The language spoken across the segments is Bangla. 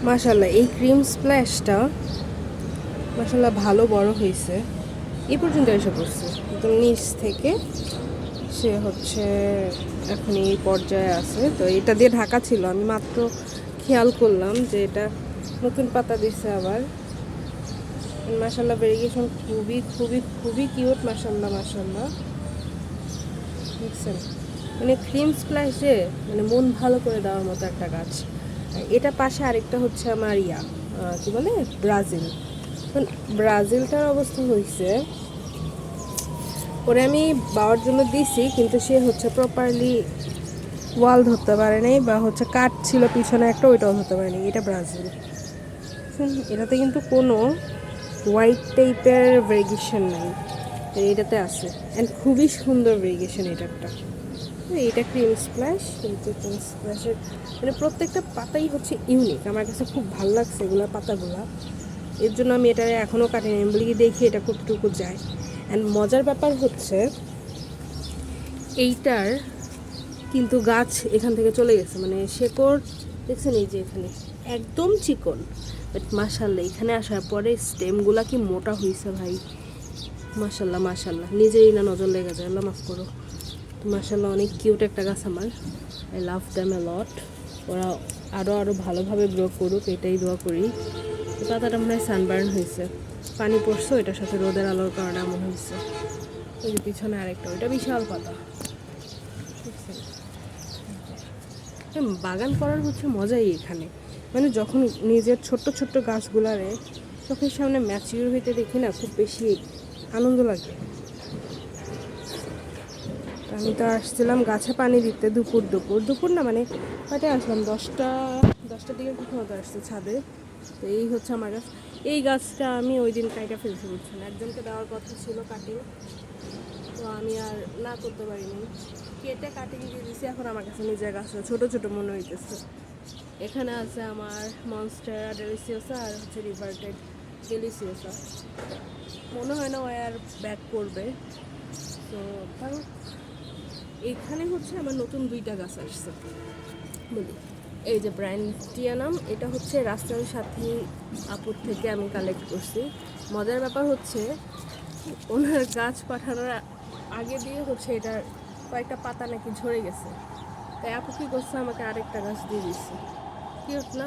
মাশাআল্লাহ এই ক্রিম স্প্ল্যাশটা মাশাআল্লাহ ভালো বড় হয়েছে। এই পর্যন্ত এসে পড়ছে একদম নিচ থেকে, সে হচ্ছে এখন এই পর্যায়ে আছে। তো এটা দিয়ে ঢাকা ছিল, আমি মাত্র খেয়াল করলাম যে এটা নতুন পাতা দিচ্ছে আবার। মাশাআল্লাহ ভেরিগেশন খুবই খুবই খুবই কিউট। মাশাআল্লাহ মাশাআল্লাহ দেখছেন, মানে ক্রিম স্প্ল্যাশে মানে মন ভালো করে দেওয়ার মতো একটা গাছ। এটা পাশে আরেকটা হচ্ছে আমার কি বলে ব্রাজিল। ব্রাজিলটার অবস্থা হয়েছে, ওরে আমি বাবার জন্য দিছি, কিন্তু সে হচ্ছে প্রপারলি ওয়াল ধরতে পারে নাই, বা হচ্ছে কাঠ ছিল পিছনে একটা, ওইটাও ধরতে পারে নাই। এটা ব্রাজিল, এটাতে কিন্তু কোনো হোয়াইট টাইপের ভেরিগেশন নাই, এটাতে আছে। অ্যান্ড খুবই সুন্দর ভেরিগেশন এটারটা। এটা ক্রিম স্প্ল্যাশ, কিন্তু ক্রিম স্প্ল্যাশের মানে প্রত্যেকটা পাতাই হচ্ছে ইউনিক। আমার কাছে খুব ভালো লাগছে এগুলো পাতাগুলা, এর জন্য আমি এটা এখনও কাটিনি। আমি বলি দেখি এটা কতটুকু যায়। অ্যান্ড মজার ব্যাপার হচ্ছে এইটার কিন্তু গাছ এখান থেকে চলে গেছে, মানে শেকড় দেখছেন এই যে এখানে একদম চিকন, বাট মাশাআল্লাহ এখানে আসার পরে স্টেমগুলা কি মোটা হয়েছে ভাই। মাশাআল্লাহ মাশাআল্লাহ, নিজেই না নজর লেগে যায়, আল্লাহ মাফ করো। তো মাশাআল্লাহ অনেক কিউট একটা গাছ আমার, আই লাভ দ্যাম এ লট। ওরা আরও ভালোভাবে গ্রো করুক, এটাই দোয়া করি। পাতাটা মনে হয় সানবার্ন হয়েছে, পানি পড়ছে এটার সাথে, রোদের আলোর কারণে এমন হয়েছে। ওই যে পিছনে আরেকটা, ওইটা বিশাল পাতা। বাগান করার হচ্ছে মজাই এখানে, মানে যখন নিজের ছোট্ট ছোট্ট গাছগুলারে চোখের সামনে ম্যাচিউর হইতে দেখি না, খুব বেশি আনন্দ লাগে। আমি তো আসছিলাম গাছে পানি দিতে দুপুর না, মানে কয়টায় আসলাম, দশটার দিকে মতো আসছে ছাদে। তো এই হচ্ছে আমার গাছ। এই গাছটা আমি ওই দিন কাইটা ফেলতে বুঝছেন, একজনকে দেওয়ার কথা ছিল কাটিং, তো আমি আর না করতে পারিনি, কেটে কাটিং দিয়ে দিছি। এখন আমার কাছে নিজের গাছ ছোটো ছোটো মনে হইতেছে। এখানে আছে আমার মনস্টেরা ডেলিসিয়াসা আর হচ্ছে রিভার্টেড ডেলিসিয়াসা। মনে হয় না ও আর ব্যাক করবে, তো কারণ এখানে হচ্ছে আমার নতুন দুইটা গাছ আসছে বলি। এই যে ব্র্যান্ডিয়ানাম, এটা হচ্ছে রাস্তার সাথে আপুর থেকে আমি কালেক্ট করছি। মজার ব্যাপার হচ্ছে ওনার গাছ পাঠানোর আগে দিয়ে হচ্ছে এটার কয়েকটা পাতা নাকি ঝরে গেছে, তাই আপু কী করছে, আমাকে আরেকটা গাছ দিয়ে দিচ্ছে। কিউট না?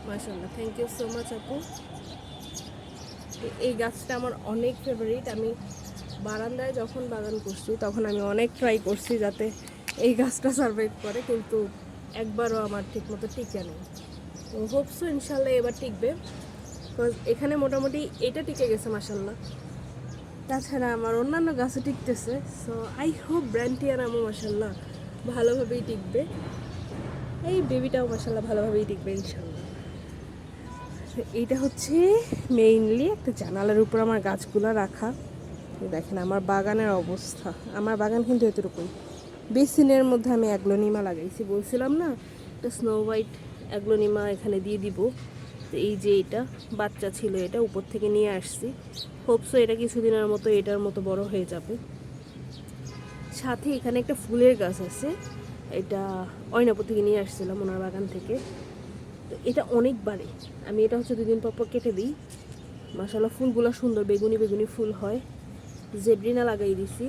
মাশাআল্লাহ, থ্যাংক ইউ সো মাচ আপু। এই গাছটা আমার অনেক ফেভারিট। আমি বারান্দায় যখন বাগান করছি তখন আমি অনেক ট্রাই করছি যাতে এই গাছটা সার্ভাইভ করে, কিন্তু একবারও আমার ঠিকমতো টিকে নেই। তো হোপসো ইনশাল্লাহ এবার টিকবে, বিকজ এখানে মোটামুটি এটা টিকে গেছে মাশাল্লাহ। তাছাড়া আমার অন্যান্য গাছে টিকতেছে, সো আই হোপ ব্র্যান্ডিয়ানামও মাশাল্লাহ ভালোভাবেই টিকবে। এই বেবিটাও মাশাল্লাহ ভালোভাবেই টিকবে ইনশাল্লাহ। এইটা হচ্ছে মেইনলি একটা জানালার উপর আমার গাছগুলো রাখা। দেখেন আমার বাগানের অবস্থা, আমার বাগান কিন্তু এতটুকুই। বেসিনের মধ্যে আমি অ্যাগ্লোনিমা লাগাইছি, বলছিলাম না একটা স্নো হোয়াইট অ্যাগ্লোনিমা এখানে দিয়ে দিব। তো এই যে এটা বাচ্চা ছিল, এটা উপর থেকে নিয়ে আসছি, হোপসো এটা কিছুদিনের মতো এটার মতো বড় হয়ে যাবে। সাথে এখানে একটা ফুলের গাছ আছে, এটা অয়নাপুর থেকে নিয়ে আসছিলাম ওনার বাগান থেকে। তো এটা অনেক বাড়ে, আমি এটা হচ্ছে 2 দিন পর কেটে দিই। মাশাআল্লাহ ফুলগুলো সুন্দর বেগুনি বেগুনি ফুল হয়। জেব্রিনা লাগাই দিছি,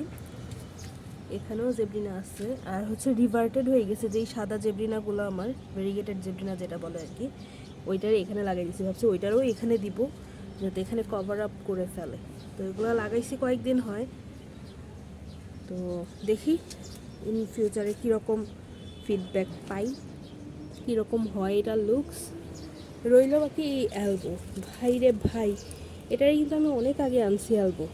এখানেও জেব্রিনা আছে। আর হচ্ছে রিভার্টেড হয়ে গেছে যেই সাদা জেব্রিনাগুলো, আমার ভেরিগেটেড জেব্রিনা যেটা বলে আর কি, ওইটারে এখানে লাগাই দিছি। ভাবছি ওইটারও এখানে দিব যাতে এখানে কভার আপ করে ফেলে। তো এগুলো লাগাইছি কয়েকদিন হয়, তো দেখি ইন ফিউচারে কীরকম ফিডব্যাক পাই, কীরকম হয় এটা লুকস। রইল বাকি এই অ্যালবো, ভাই রে ভাই, এটাই কিন্তু আমি অনেক আগে আনছি অ্যালবো,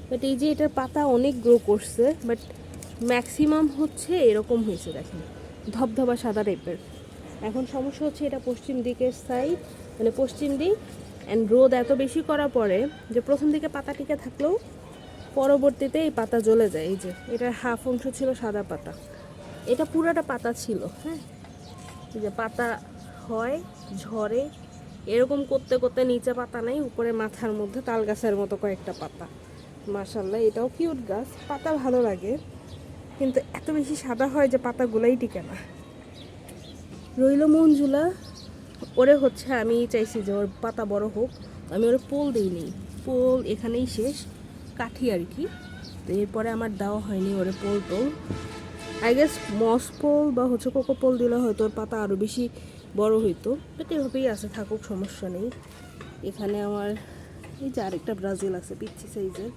বাট এই যে এটার পাতা অনেক গ্রো করছে, বাট ম্যাক্সিমাম হচ্ছে এরকম হয়েছে, দেখেন ধবধবা সাদা টাইপের। এখন সমস্যা হচ্ছে এটা পশ্চিম দিকের সাইড, মানে পশ্চিম দিক, অ্যান্ড রোদ এত বেশি করার পরে যে প্রথম দিকে পাতা টিকে থাকলেও পরবর্তীতে এই পাতা জ্বলে যায়। এই যে এটার হাফ অংশ ছিল সাদা পাতা, এটা পুরোটা পাতা ছিল। হ্যাঁ, এই যে পাতা হয় ঝরে, এরকম করতে করতে নিচে পাতা নেই, উপরে মাথার মধ্যে তাল গাছের মতো কয়েকটা পাতা। মাশাআল্লাহ এটাও কিউট গাছ, পাতা ভালো লাগে, কিন্তু এত বেশি সাদা হয় যে পাতাগুলাই টিকে না। রইল মঞ্জুলা, ওরে হচ্ছে আমি চাইছি যে ওর পাতা বড় হোক, আমি ওরে পোল দিইনি, পোল এখানেই শেষ, কাঠি আর কি। তো এরপরে আমার দেওয়া হয়নি ওরে পোল টোল। আই গেস মস পোল বা হচ্ছে কোকো পোল দিলে হয়তো ওর পাতা আরও বেশি বড় হইতো, বাট এভাবেই আছে, থাকুক, সমস্যা নেই। এখানে আমার এই যে আরেকটা ব্রাজিল আছে পিচ্ছি সাইজের,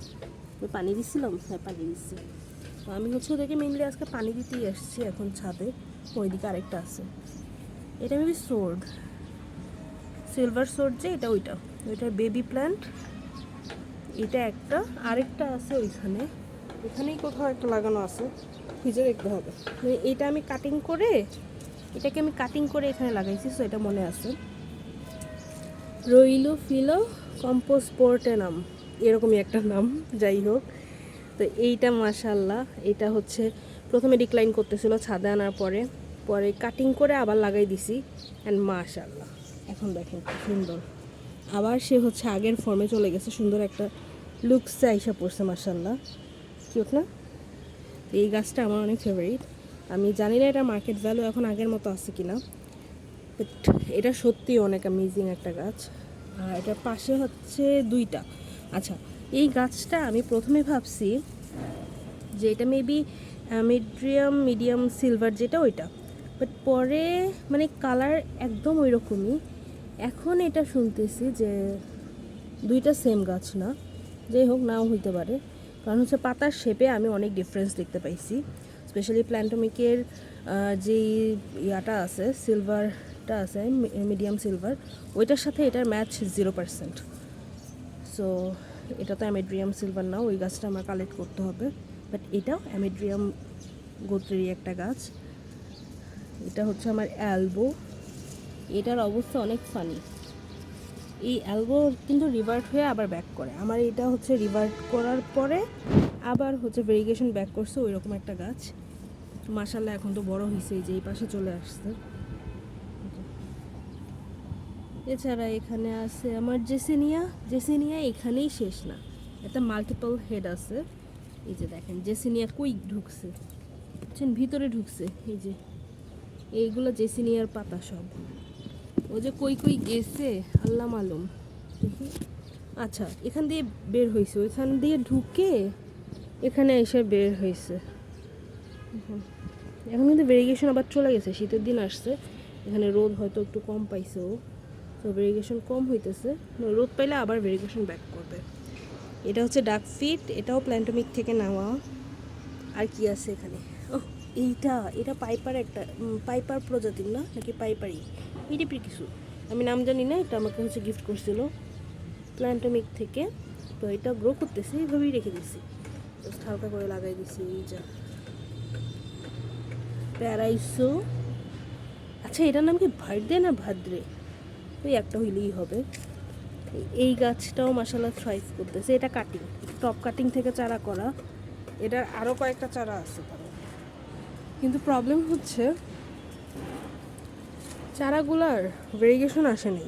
পানি দিচ্ছিলাম, হ্যাঁ পানি দিচ্ছি। তো আমি হচ্ছে ওদেরকে মেনলি আজকে পানি দিতেই আসছি এখন ছাদে। ওইদিকে আরেকটা আছে, এটা মেবি সোর্ড, সিলভার সোর্ড, যে এটা ওইটা বেবি প্ল্যান্ট। এটা একটা, আরেকটা আছে ওইখানে, এখানেই কোথাও একটা লাগানো আছে, খুঁজে দেখতে হবে। মানে এটা আমি কাটিং করে, এটাকে আমি কাটিং করে এখানে লাগাইছি, সো এটা মনে আছে। রইলো ফিলো কম্পোস্পোর্টেনাম, এরকমই একটা নাম, যাই হোক। তো এইটা মাশাল্লাহ, এটা হচ্ছে প্রথমে ডিক্লাইন করতেছিল ছাদে আনার পরে, পরে কাটিং করে আবার লাগাই দিছি, অ্যান্ড মাশাল্লাহ এখন দেখেন কি সুন্দর, আবার সে হচ্ছে আগের ফর্মে চলে গেছে, সুন্দর একটা লুকসে আইসা পড়ছে, মাশাল্লাহ কিউট না? এই গাছটা আমার অনেক ফেভারিট। আমি জানি না এটা মার্কেট ভ্যালু এখন আগের মতো আছে কিনা, বাট এটা সত্যিই অনেক অ্যামেজিং একটা গাছ। আর এটার পাশে হচ্ছে দুইটা। আচ্ছা, এই গাছটা আমি প্রথমে ভাবছি যে এটা মেবি মিডিয়াম সিলভার, যেটা ওইটা, বাট পরে মানে কালার একদম ওই রকমই। এখন এটা শুনতেছি যে দুইটা সেম গাছ না, যাই হোক, নাও হইতে পারে, কারণ হচ্ছে পাতার শেপে আমি অনেক ডিফারেন্স দেখতে পাইছি। স্পেশালি প্ল্যান্টোমিকের যেই ইয়াটা আছে, সিলভারটা আছে, মিডিয়াম সিলভার, ওইটার সাথে এটার ম্যাচ 0%। সো এটা তো অ্যামেড্রিয়াম সিলভার না, ওই গাছটা আমার কালেক্ট করতে হবে, বাট এটাও অ্যামেড্রিয়াম গোত্রেরই একটা গাছ। এটা হচ্ছে আমার অ্যালবো, এটার অবস্থা অনেক ফানি। এই অ্যালবো কিন্তু রিভার্ট হয়ে আবার ব্যাক করে, আমার এটা হচ্ছে রিভার্ট করার পরে আবার হচ্ছে ভেরিগেশন ব্যাক করছে, ওই রকম একটা গাছ। মাশাআল্লাহ এখন তো বড় হয়েছে, এই যে এই পাশে চলে আসছে। এছাড়া এখানে আছে আমার জেসিনিয়া এখানেই শেষ না, এটা মাল্টিপল হেড আছে। এই যে দেখেন জেসিনিয়া কুইক ঢুকছে, বুঝছেন, ভিতরে ঢুকছে। এই যে এইগুলো জেসিনিয়ার পাতা সব, ও যে কই গেছে আল্লাহ মালুম, দেখি। আচ্ছা, এখান দিয়ে বের হয়েছে, ওইখান দিয়ে ঢুকে এখানে এসে বের হয়েছে। এখন কিন্তু ভেরিগেশন আবার চলে গেছে, শীতের দিন আসছে, এখানে রোদ হয়তো একটু কম পাইছে ও, তো ভেরিগেশন কম হইতেছে, রোদ পাইলে আবার ভেরিগেশন ব্যাক করবে। এটা হচ্ছে ডাক ফিট, এটাও প্ল্যান্টোমিক থেকে নেওয়া। আর কি আছে এখানে, ও এটা পাইপার প্রজাতির না, নাকি পাইপারি, এই টাইপের কিছু, আমি নাম জানি না। এটা আমাকে হচ্ছে গিফট করছিল প্ল্যান্টোমিক থেকে, তো এটা গ্রো করতেছে, এইভাবেই রেখে দিছি, জাস্ট হালকা করে লাগাই দিছি। এই যা প্যারাইসো, আচ্ছা এটার নাম কি ভার্দে না ভাদ্রে, ওই একটা হইলেই হবে। এই গাছটাও মাশাআল্লাহ থ্রাইভ করতেছে, এটা কাটিং, টপ কাটিং থেকে চারা করা, এটার আরও কয়েকটা চারা আছে, কিন্তু প্রবলেম হচ্ছে চারাগুলার ভেরিগেশন আসেনি।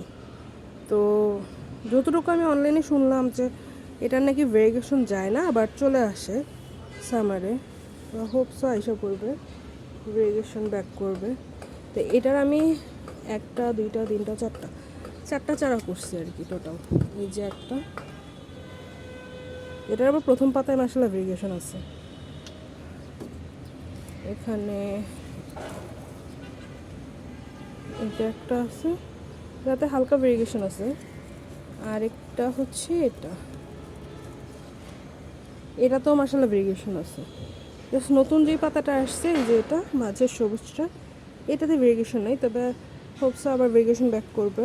তো যতটুকু আমি অনলাইনে শুনলাম যে এটার নাকি ভেরিগেশন যায় না, আবার চলে আসে সামারে, হোপসো আইসা করবে, ভেরিগেশন ব্যাক করবে। তো এটার আমি একটা, দুইটা, তিনটা, চারটা চারা করছি আর কি টোটাল। এই যে একটা, এটার আবার প্রথম পাতায় মাশাআল্লাহ ভেরিগেশন আছে। এখানে এটা একটা আছে, যাতে হালকা ভেরিগেশন আছে। আর একটা হচ্ছে এটা তো মাশাআল্লাহ ভেরিগেশন আছে। জাস্ট নতুন যে পাতাটা আসছে, এই যে এটা মাঝের সবুজটা, এটাতে ভেরিগেশন নাই, তবে হোপসো আবার ভেরিগেশন ব্যাক করবে।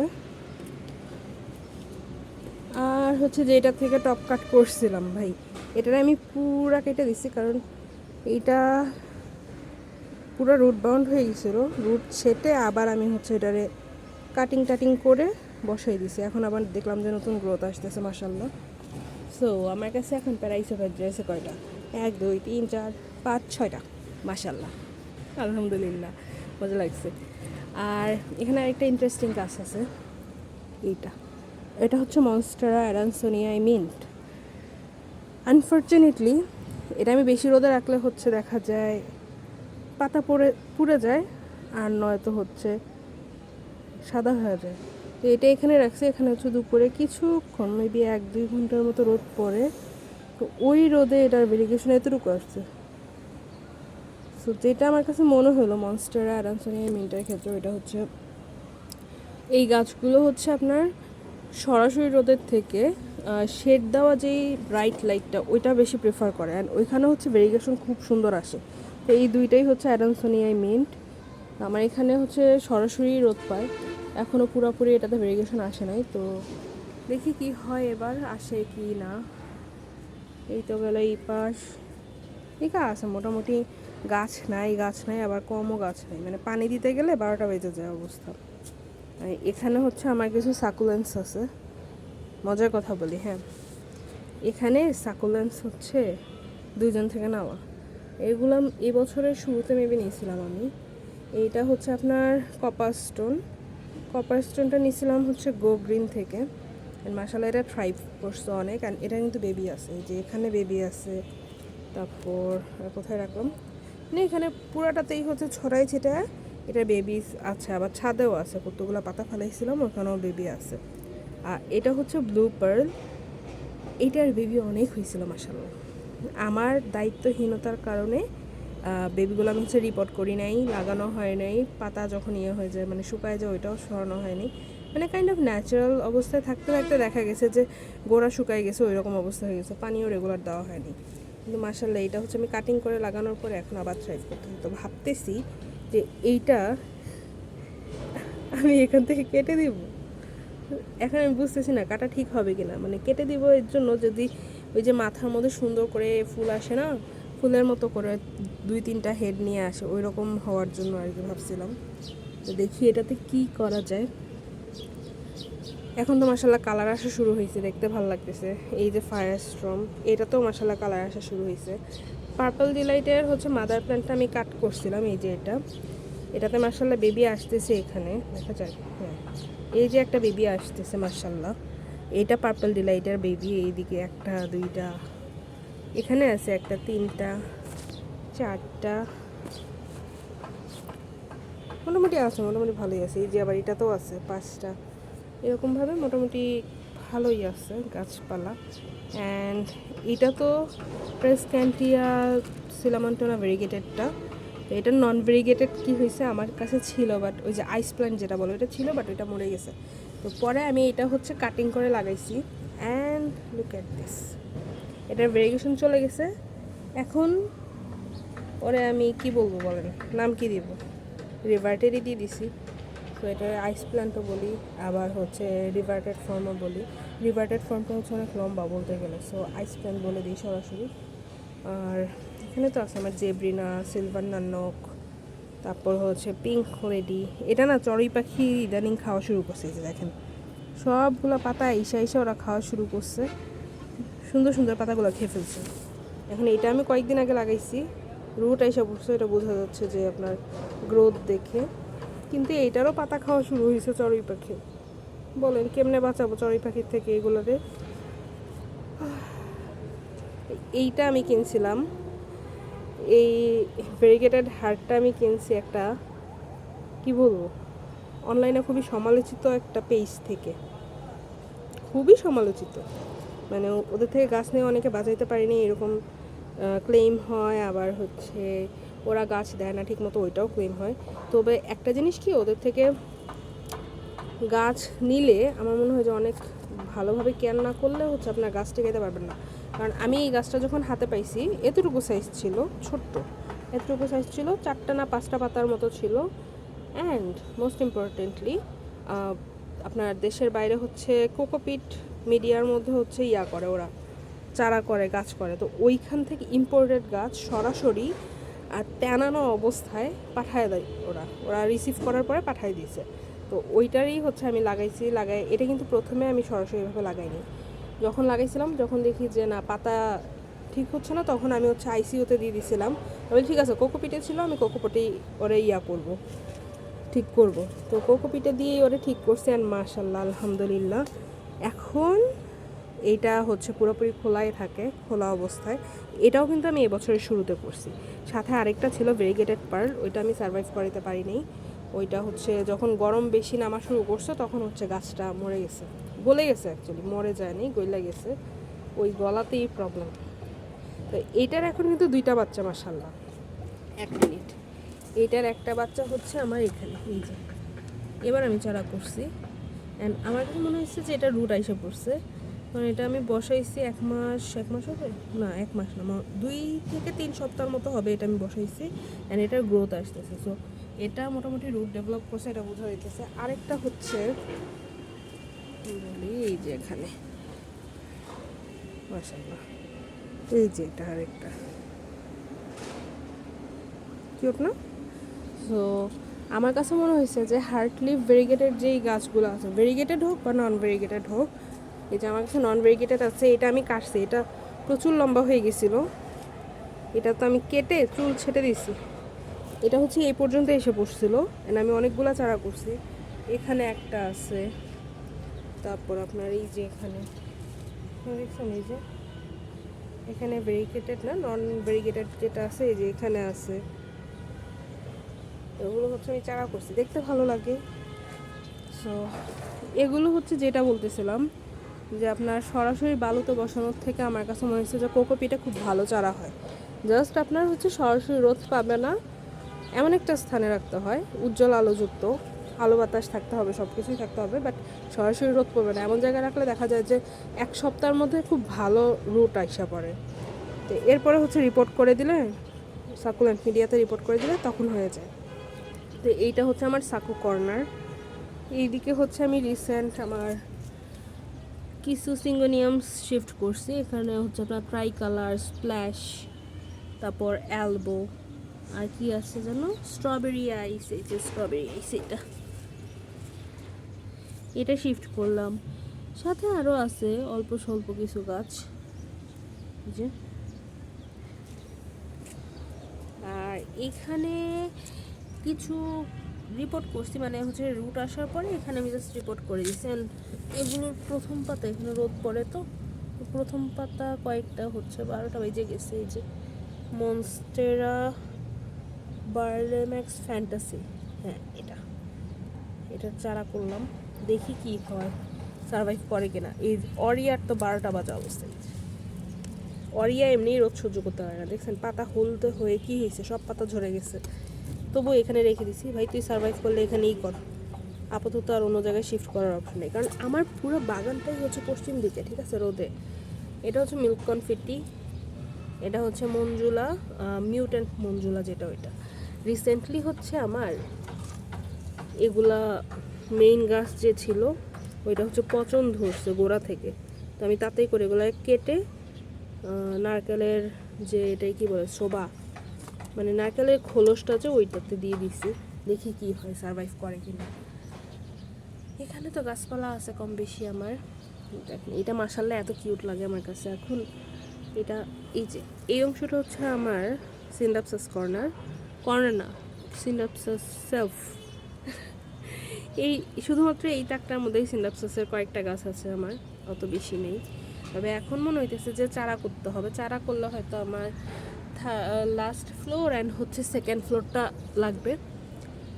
আর হচ্ছে যে এটা থেকে টপ কাট করছিলাম ভাই, এটারে আমি পুরা কেটে দিচ্ছি, কারণ এইটা পুরো রুট বাউন্ড হয়ে গেছিলো, রুট ছেটে আবার আমি হচ্ছে এটারে কাটিং করে বসাই দিছি। এখন আবার দেখলাম যে নতুন গ্রোথ আসতেছে মাশাআল্লাহ। সো আমার কাছে এখন প্যারাইসো ড্রেসে কয়টা, 1 2 3 4 5 6টা, মাশাআল্লাহ আলহামদুলিল্লাহ, মজা লাগছে। আর এখানে আরেকটা ইন্টারেস্টিং গাছ আছে, এটা হচ্ছে মনস্টেরা অ্যারানসোনিয়া মিন্ট। আনফর্চুনেটলি এটা আমি বেশি রোদে রাখলে হচ্ছে দেখা যায় পাতা পুড়ে যায়, আর নয়তো হচ্ছে সাদা হয়ে যায়। তো এটা এখানে রাখছি, এখানে হচ্ছে দুপুরে কিছুক্ষণ মেবি 1-2 ঘন্টার মতো রোদ পড়ে, তো ওই রোদে এটার ভেরিগেশন এতটুকু আসছে। সো যেটা আমার কাছে মনে হলো মনস্টেরা অ্যাডামসনিয়া মিন্টের ক্ষেত্রে, এটা হচ্ছে এই গাছগুলো হচ্ছে আপনার সরাসরি রোদের থেকে শেড দেওয়া যেই ব্রাইট লাইটটা ওইটা বেশি প্রেফার করে, অ্যান্ড ওইখানে হচ্ছে ভেরিগেশন খুব সুন্দর আসে। তো এই দুইটাই হচ্ছে অ্যাডামসনিয়ায় মিন্ট। আমার এখানে হচ্ছে সরাসরি রোদ পায়, এখনও পুরোপুরি এটাতে ভেরিগেশন আসে নাই, তো দেখি কি হয় এবার, আসে কি না। এই তো গেল এই পাশ, ঠিক আছে মোটামুটি গাছ নাই আবার কমও গাছ নাই, মানে পানি দিতে গেলে 12টা বেজে যায় অবস্থা। এখানে হচ্ছে আমার কিছু সাকুলেন্স আছে, মজার কথা বলি, হ্যাঁ এখানে সাকুলেন্স হচ্ছে 2 জন থেকে নেওয়া। এগুলো এই বছরের শুরুতে মেবি নিয়েছিলাম আমি। এইটা হচ্ছে আপনার কপার স্টোনটা নিয়েছিলাম হচ্ছে গো গ্রিন থেকে, মাশাআল্লাহ এটা থ্রাইভ করছে অনেক, অ্যান্ড এটা কিন্তু বেবি আছে, এই যে এখানে বেবি আছে। তারপর কোথায় রাখলাম না, এখানে পুরাটাতেই হচ্ছে ছড়াই ছিটা এটা বেবি আছে, আবার ছাদেও আছে, কতগুলো পাতা ফেলাইছিলাম ওখানেও বেবি আছে। আর এটা হচ্ছে ব্লু পার্ল, এইটার বেবি অনেক হয়েছিল মাশাআল্লাহ। আমার দায়িত্বহীনতার কারণে বেবিগুলো আমি হচ্ছে রিপোর্ট করি নাই, লাগানো হয় নাই, পাতা যখন হয়ে যায় মানে শুকায় যায় ওইটাও সরানো হয়নি, মানে কাইন্ড অফ ন্যাচারাল অবস্থায় থাকতে থাকতে দেখা গেছে যে গোড়া শুকায় গেছে, ওই রকম অবস্থা হয়ে গেছে, পানিও রেগুলার দেওয়া হয়নি। কিন্তু মাশাআল্লাহ এটা হচ্ছে আমি কাটিং করে লাগানোর পরে এখন আবার থ্রাইভ করতে, তো ভাবতেছি যে এইটা আমি এখান থেকে কেটে দিব। এখন আমি বুঝতেছি না কাটা ঠিক হবে কিনা, মানে কেটে দিব এর জন্য যদি ওই যে মাথার মধ্যে সুন্দর করে ফুল আসে না, ফুলের মতো করে 2-3টা হেড নিয়ে আসে, ওই রকম হওয়ার জন্য আর কি ভাবছিলাম। তো দেখি এটাতে কি করা যায়। এখন তো মাশাআল্লাহ কালার আসা শুরু হয়েছে, দেখতে ভালো লাগতেছে। এই যে ফায়ার স্ট্রম, এটাতেও মাশাআল্লাহ কালার আসা শুরু হয়েছে। পার্পল ডিলাইটের হচ্ছে মাদার প্ল্যান্টটা আমি কাট করছিলাম, এই যে এটাতে মাশাআল্লাহ বেবি আসতেছে, এখানে দেখা যায়, হ্যাঁ এই যে একটা বেবি আসতেছে মাশাআল্লাহ, এটা পার্পল ডিলাইটের বেবি। এইদিকে 1টা 2টা, এখানে আছে 1টা 3টা 4টা, মোটামুটি আছে, মোটামুটি ভালোই আছে। এই যে আবার এটাতেও আছে 5টা, এরকমভাবে মোটামুটি ভালোই আছে গাছপালা। অ্যান্ড এটা তো প্রেসক্যান্টিয়া সিলামান্টোনা ভেরিগেটেডটা, তো এটা নন ভেরিগেটেড কি হয়েছে আমার কাছে ছিল, বাট ওই যে আইস প্ল্যান্ট যেটা বলো এটা ছিল, বাট ওইটা মরে গেছে। তো পরে আমি এটা হচ্ছে কাটিং করে লাগাইছি, অ্যান্ড লুক অ্যাট দিস, এটার ভেরিগেশন চলে গেছে। এখন ওরে আমি কি বলবো বলেন, নাম কি দিব, রিভার্টেডই দিয়ে দিছি। তো এটা আইস প্ল্যান্টও বলি, আবার হচ্ছে রিভার্টেড ফর্মও বলি। রিভার্টেড ফর্মটা হচ্ছে অনেক লম্বা বলতে গেলে, সো আইস প্ল্যান্ট বলে দিই সরাসরি। আর এখানে তো আছে আমার জেব্রিনা, সিলভার নানক, তারপর হচ্ছে পিঙ্ক লেডি। এটা না চড়ুই পাখি ইদানিং খাওয়া শুরু করছে, এই যে দেখেন সবগুলো পাতা এসে ওরা খাওয়া শুরু করছে, সুন্দর সুন্দর পাতাগুলো খেয়ে ফেলছে। এখন এটা আমি কয়েকদিন আগে লাগাইছি, রুট এসে পড়ছে, এটা বোঝা যাচ্ছে যে আপনার গ্রোথ দেখে, কিন্তু এইটারও পাতা খাওয়া শুরু হয়েছে চড়ুই পাখি। বলেন কেমনে বাঁচাবো চড়ুই পাখির থেকে এগুলোরে। এইটা আমি কিনছিলাম, এই ভেরিগেটেড হার্টটা আমি কিনছি একটা, কি বলবো, অনলাইনে খুবই সমালোচিত একটা পেজ থেকে, খুবই সমালোচিত, মানে ওদের থেকে গাছ নিয়ে অনেকে বাঁচাইতে পারেনি এরকম ক্লেম হয়, আবার হচ্ছে ওরা গাছ দেয় না ঠিক মতো, ওইটাও ক্লেম হয়। তবে একটা জিনিস কি, ওদের থেকে গাছ নিলে আমার মনে হয় যে অনেক ভালোভাবে কেয়ার না করলে হচ্ছে আপনার গাছ টিকাইতে পারবেন না। কারণ আমি এই গাছটা যখন হাতে পাইছি, এতটুকু সাইজ ছিল, ছোট্ট এতটুকু সাইজ ছিল, 4টা না 5টা পাতার মতো ছিল। অ্যান্ড মোস্ট ইম্পর্টেন্টলি আপনার দেশের বাইরে হচ্ছে কোকোপিট মিডিয়ার মধ্যে হচ্ছে করে, ওরা চারা করে, গাছ করে, তো ওইখান থেকে ইম্পোর্টেড গাছ সরাসরি আর টানানো অবস্থায় পাঠায় দেয়, ওরা রিসিভ করার পরে পাঠায় দিয়েছে। তো ওইটারই হচ্ছে আমি লাগাই। এটা কিন্তু প্রথমে আমি সরাসরিভাবে লাগাইনি, যখন লাগাইছিলাম, যখন দেখি যে না পাতা ঠিক হচ্ছে না, তখন আমি হচ্ছে আইসিইউতে দিয়ে দিয়েছিলাম। আমি ঠিক আছে, কোকোপিটে ছিল, আমি কোকোপিটেই ওরে ঠিক করব। তো কোকোপিটে দিয়েই ওরে ঠিক করছি, অ্যান্ড মাশাআল্লাহ আলহামদুলিল্লাহ এখন এইটা হচ্ছে পুরোপুরি খোলা অবস্থায়। এটাও কিন্তু আমি এবছরের শুরুতে করছি। সাথে আরেকটা ছিল ভেরিগেটেড পার্ল, ওইটা আমি সার্ভাইভ করাতে পারিনি। ওইটা হচ্ছে যখন গরম বেশি নামা শুরু করছে তখন হচ্ছে গাছটা মরে গেছে, গলে গেছে, অ্যাকচুয়ালি মরে যায়নি, গলে গেছে, ওই গলাতেই প্রবলেম। তো এইটার এখন কিন্তু 2টা বাচ্চা মাশাআল্লাহ। 1 মিনিট, এইটার একটা বাচ্চা হচ্ছে আমার এখানে, এই যে এবার আমি চারা করছি। অ্যান্ড আমার কাছে মনে হচ্ছে যে এটা রুট আইসা পড়ছে, কারণ এটা আমি বসাইছি 1 মাস হবে না, 1 মাস না, 2 থেকে 3 সপ্তাহের মতো হবে এটা আমি বসাইছি। অ্যান্ড এটার গ্রোথ আসতেছে, সো এটা মোটামুটি রুট ডেভেলপ করছে, এটা বোঝা যাইতেছে। আরেকটা হচ্ছে বলি, এই যে এখানে মাশাআল্লাহ, এই যে এটা আরেকটা কিউট না? সো আমার কাছে মনে হয়েছে যে হার্টলিভ ভেরিগেটেড যেই গাছগুলো আছে, ভেরিগেটেড হোক বা নন ভেরিগেটেড হোক, এই যে আমার কাছে নন ভেরিগেটেড আছে, এটা আমি কাটছি, এটা প্রচুর লম্বা হয়ে গেছিল, এটা তো আমি কেটে চুল ছেটে দিছি। এটা হচ্ছে এই পর্যন্ত এসে পড়ছিল, এন্ড আমি অনেকগুলো চারা করছি। এখানে একটা আছে, তারপর আপনার এই যে এখানে দেখছেন, এই যে এখানে ভেরিগেটেড না, নন ভেরিগেটেড যেটা আছে, এই যে এখানে আছে। এগুলো হচ্ছে আমি চারা করছি, দেখতে ভালো লাগে। সো এগুলো হচ্ছে যেটা বলতেছিলাম যে আপনার সরাসরি বালুতে বসানোর থেকে আমার কাছে মনে হচ্ছে যে কোকোপিটে খুব ভালো চারা হয়। জাস্ট আপনার হচ্ছে সরাসরি রোদ পাবে না এমন একটা স্থানে রাখতে হয়, উজ্জ্বল আলোযুক্ত, আলো বাতাস থাকতে হবে, সব কিছুই থাকতে হবে, বাট সরাসরি রোদ পাবে না এমন জায়গায় রাখলে দেখা যায় যে 1 সপ্তাহের মধ্যে খুব ভালো রুট আইসা পড়ে। তো এরপরে হচ্ছে রিপোর্ট করে দিলে, সাকুলেন্ট মিডিয়াতে রিপোর্ট করে দিলে তখন হয়ে যায়। তো এইটা হচ্ছে আমার সাকু কর্নার। এইদিকে হচ্ছে আমি রিসেন্ট আমার কিছু সিঙ্গোনিয়ামস শিফট করছি, এখানে হচ্ছে আপনার ট্রাই কালার, স্প্ল্যাশ, তারপর অ্যালবো, আর কি আছে যেন, স্ট্রবেরি আইস, এই যে স্ট্রবেরি আইস, এটা শিফট করলাম। সাথে আরও আছে অল্প স্বল্প কিছু গাছ, যে আর এখানে কিছু রিপোর্ট করছি, মানে হচ্ছে রুট আসার পরে এখানে আমি জাস্ট রিপোর্ট করে দিচ্ছি। এগুলোর প্রথম পাতা, এখানে রোদ পড়ে তো প্রথম পাতা কয়েকটা হচ্ছে 12টা বেজে গেছে। এই যে মনস্টেরা বার্লেম্যাক্স ফ্যান্টাসি, হ্যাঁ এটা চারা করলাম, দেখি কি হয়, সারভাইভ করে কিনা। এই অরিয়ার তো 12টা বাজা অবস্থায়, অরিয়া এমনি রোদ সহ্য করতে পারে না, দেখছেন পাতা হলদে হয়ে কি হয়েছে, সব পাতা ঝরে গেছে, তবু এখানে রেখে দিছি। ভাই তুই সারভাইভ করলে এখানেই কর, আপাতত আর অন্য জায়গায় শিফট করার অপশন নেই, কারণ আমার পুরো বাগানটাই হচ্ছে পশ্চিম দিকে, ঠিক আছে, রোদে। এটা হচ্ছে মিল্ক কনফিটি, এটা হচ্ছে মঞ্জুলা, মিউটেন্ট মঞ্জুলা যেটা, ওইটা রিসেন্টলি হচ্ছে আমার এগুলা মেইন গাছ যে ছিল ওইটা হচ্ছে পচন ধরছে গোড়া থেকে, তো আমি তাতেই করে এগুলো কেটে নারকেলের যে এটাই কি বলে শোভা, মানে নারকেলের খোলসটা যে ওইটাতে দিয়ে দিছি, দেখি কি হয়, সারভাইভ করে কিনা। এখানে তো গাছপালা আছে কম বেশি আমার, এটা মাশাআল্লাহ এত কিউট লাগে আমার কাছে এখন। এটা এই যে এই অংশটা হচ্ছে আমার সিন্ডাপসাস কর্নার না, সিন্ডাপসাস সেলফ। এই শুধুমাত্র এই টাকটার মধ্যেই সিন্ডাপসাসের কয়েকটা গাছ আছে আমার, অত বেশি নেই। তবে এখন মনে হইতেছে যে চারা করতে হবে, চারা করলে হয়তো আমার লাস্ট ফ্লোর অ্যান্ড হচ্ছে সেকেন্ড ফ্লোরটা লাগবে।